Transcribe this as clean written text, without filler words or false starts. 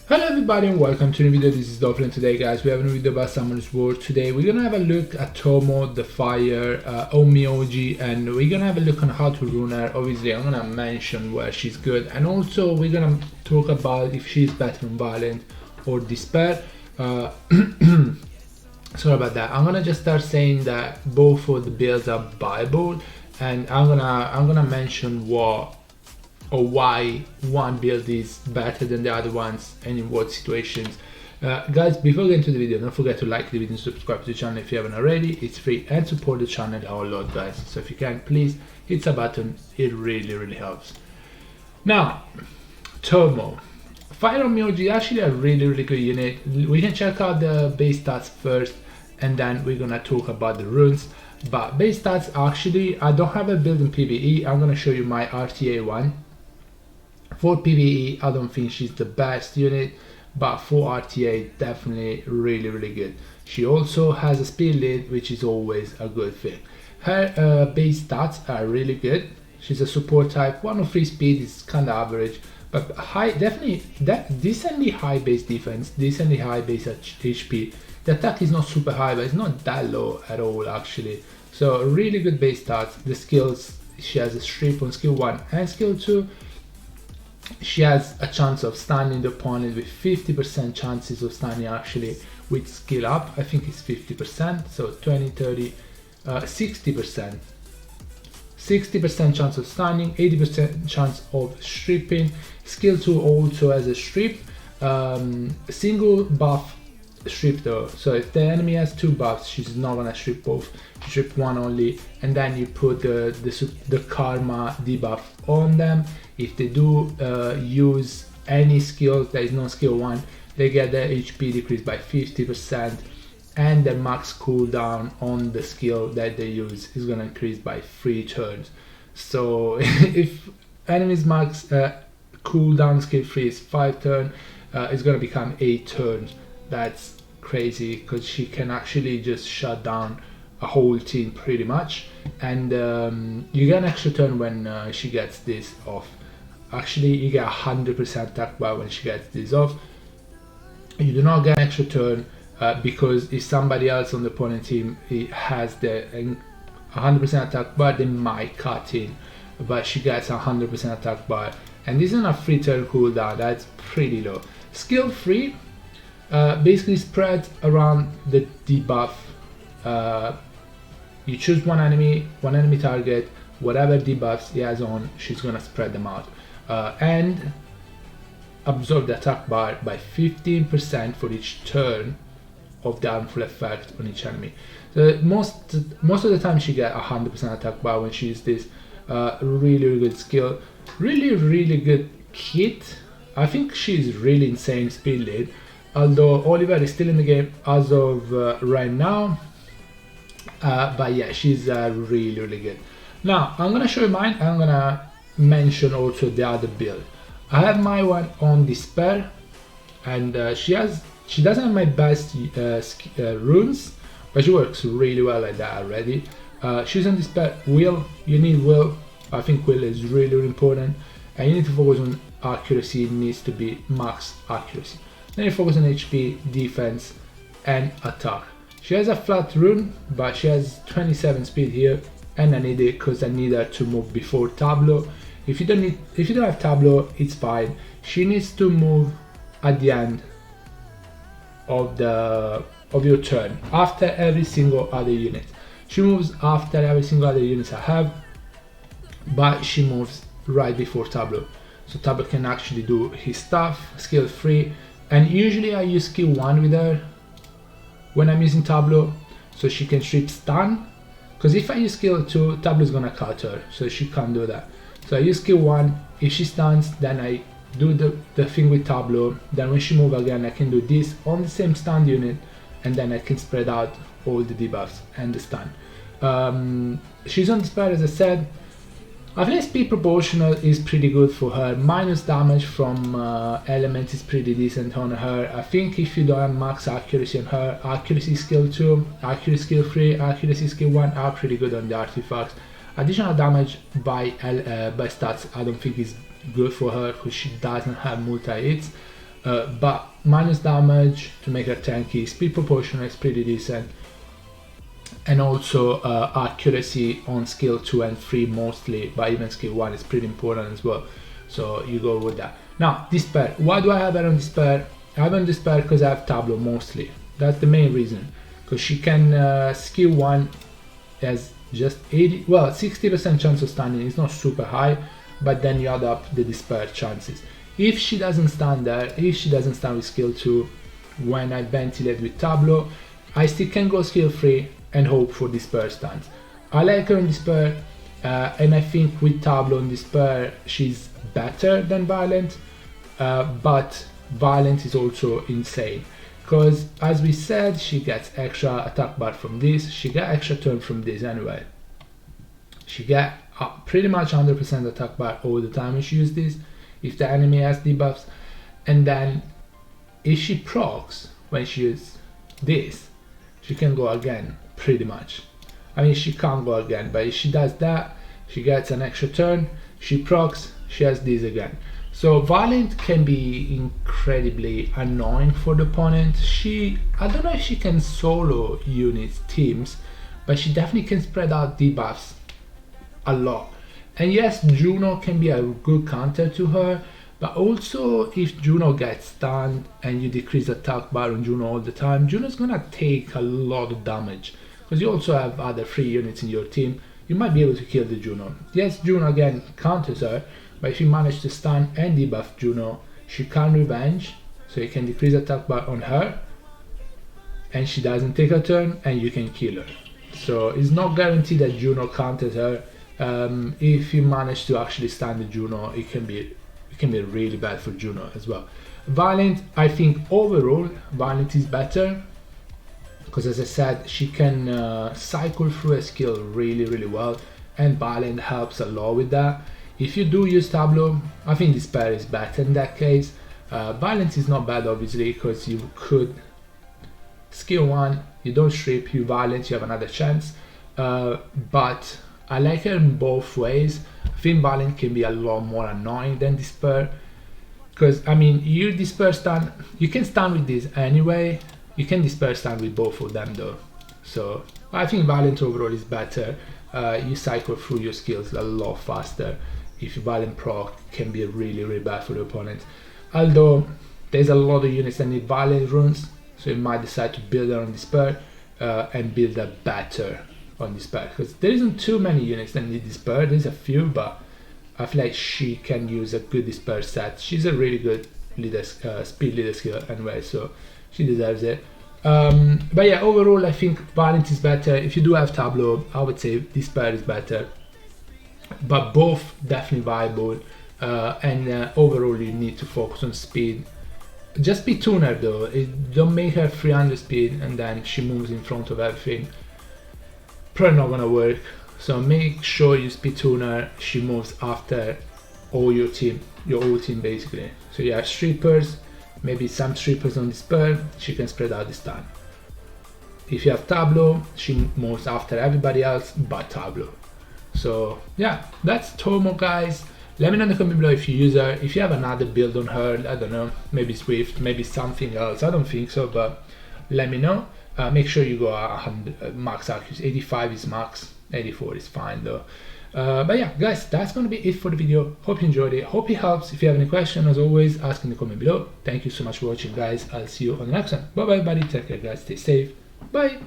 Hello everybody and welcome to a new video. This is Dolphin and today guys we have a new video about Summoner's War. Today we're gonna have a look at Tomoe, the Fire, Onmyouji, and we're gonna have a look on how to rune her. Obviously I'm gonna mention where she's good, and also we're gonna talk about if she's better on Violent or Despair. Sorry about that. I'm gonna just start saying that both of the builds are viable, and I'm gonna mention what or why one build is better than the other ones and in what situations. Guys, before getting into the video, don't forget to like the video and subscribe to the channel if you haven't already. It's free and support the channel a lot, guys. So if you can, please hit the button. It really helps. Now, Tomoe. Fire Onmyouji is actually a really good unit. We can check out the base stats first and then we're gonna talk about the runes. But base stats, actually I don't have a build in PvE. I'm gonna show you my RTA one. For PvE, I don't think she's the best unit, but for RTA, definitely really good. She also has a speed lead, which is always a good thing. Her base stats are really good. She's a support type. 103 speed is kind of average, but high, definitely decently high base defense, decently high base HP. The attack is not super high, but it's not that low at all actually. So really good base stats. The skills, she has a strip on skill 1 and skill 2. She has a chance of stunning the opponent with 50% chances of stunning actually with skill up. I think it's 50%, so 20, 30, 60%. 60% chance of stunning, 80% chance of stripping. Skill 2 also has a strip. Single buff strip though, so if the enemy has 2 buffs, she's not gonna strip both. She strip 1 only, and then you put the karma debuff on them. If they do use any skill that is not skill 1, they get their HP decreased by 50%, and their max cooldown on the skill that they use is gonna increase by 3 turns. So if enemy's max cooldown skill 3 is 5 turns, it's gonna become 8 turns. That's crazy because she can actually just shut down a whole team pretty much, and you get an extra turn when she gets this off. Actually, you get 100% attack bar when she gets this off. You do not get an extra turn because if somebody else on the opponent team has the 100% attack bar, they might cut in, but she gets 100% attack bar, and this is a 3 turn cooldown. That's pretty low. Skill 3 basically spread around the debuff. You choose one enemy target, whatever debuffs he has on, she's gonna spread them out, and absorb the attack bar by 15% for each turn of the harmful effect on each enemy. So most of the time she get 100% attack bar when she uses this. Really good skill, really good kit. I think she's really insane speed lead. Although Oliver is still in the game as of right now, but yeah, she's really good. Now I'm gonna show you mine. I'm gonna mention also the other build. I have my one on Despair, and she doesn't have my best runes, but she works really well like that already. She's on Despair. Will, you need will. I think will is really important, and you need to focus on accuracy. It needs to be max accuracy. Then you focus on HP, defense, and attack. She has a flat rune, but she has 27 speed here, and I need it because I need her to move before tableau. If you don't have tableau, it's fine. She needs to move at the end of your turn, after every single other unit. She moves after every single other unit I have, but she moves right before tableau, so tableau can actually do his stuff. Skill 3. And usually I use skill 1 with her when I'm using tableau, so she can strip stun, because if I use skill 2, tableau is gonna cut her, so she can't do that. So I use skill 1, if she stuns, then I do the thing with tableau, then when she moves again I can do this on the same stun unit, and then I can spread out all the debuffs and the stun. She's on Despair, as I said. I think speed proportional is pretty good for her. Minus damage from elements is pretty decent on her. I think if you don't have max accuracy on her, accuracy skill 2, accuracy skill 3, accuracy skill 1 are pretty good on the artifacts. Additional damage by stats I don't think is good for her because she doesn't have multi hits. but minus damage to make her tanky, speed proportional is pretty decent, and also accuracy on skill 2 and 3 mostly, but even skill 1 is pretty important as well, so you go with that. Now Despair, why do I have her on Despair? I have her on Despair because I have Tableau mostly, that's the main reason, because she can skill 1 has just 60% chance of standing, it's not super high, but then you add up the Despair chances. If she doesn't stand there, if she doesn't stand with skill 2, when I ventilate with Tableau, I still can go skill 3 and hope for Despair stands. I like her in Despair, and I think with Tableau in Despair, she's better than Violent, but Violent is also insane. Because as we said, she gets extra attack bar from this, she gets extra turn from this anyway. She gets pretty much 100% attack bar all the time when she uses this, if the enemy has debuffs, and then if she procs when she uses this, she can go again pretty much. I mean, she can't go again, but if she does that, she gets an extra turn, she procs, she has this again. So Violent can be incredibly annoying for the opponent. I don't know if she can solo units, teams, but she definitely can spread out debuffs a lot. And yes, Juno can be a good counter to her, but also if Juno gets stunned and you decrease attack bar on Juno all the time, Juno's gonna take a lot of damage, because you also have other 3 units in your team. You might be able to kill the Juno. Yes, Juno again counters her, but if you manage to stun and debuff Juno, she can revenge, so you can decrease attack bar on her, and she doesn't take a turn, and you can kill her. So it's not guaranteed that Juno counters her. If you manage to actually stun the Juno, it can be really bad for Juno as well. Violent, I think overall Violent is better, because as I said, she can cycle through a skill really well, and Violent helps a lot with that. If you do use Tableau, I think Despair is better in that case. Violent is not bad obviously, because you could skill 1, you don't strip, you Violent, you have another chance, but I like her in both ways. I think Violent can be a lot more annoying than Despair, because I mean, you Despair stun, you can stun with this anyway, you can Despair stun with both of them though. So I think Violent overall is better. You cycle through your skills a lot faster. If Violent proc can be really bad for the opponent. Although there's a lot of units that need Violent runes, so you might decide to build her on Despair and build her better on Despair, because there isn't too many units that need Despair. There's a few, but I feel like she can use a good Despair set. She's a really good leader, speed leader skill anyway, so she deserves it. But yeah, overall I think Violent is better. If you do have Tableau, I would say Despair is better, but both definitely viable, and overall you need to focus on speed. Just be tuner though, don't make her 300 speed and then she moves in front of everything. Probably not gonna work, so make sure you speed tuner, she moves after all your team, your whole team basically. So you have strippers, maybe some strippers on Despair, she can spread out this time. If you have Tableau, she moves after everybody else but Tableau. So yeah, that's Tomoe guys. Let me know in the comment below if you use her, if you have another build on her, I don't know, maybe Swift, maybe something else, I don't think so, but let me know. Make sure you go 100 max accuracy, 85 is max, 84 is fine though. But yeah guys, that's gonna be it for the video. Hope you enjoyed it, hope it helps. If you have any questions, as always, ask in the comment below. Thank you so much for watching guys, I'll see you on the next one. Bye bye everybody, take care guys, stay safe, bye.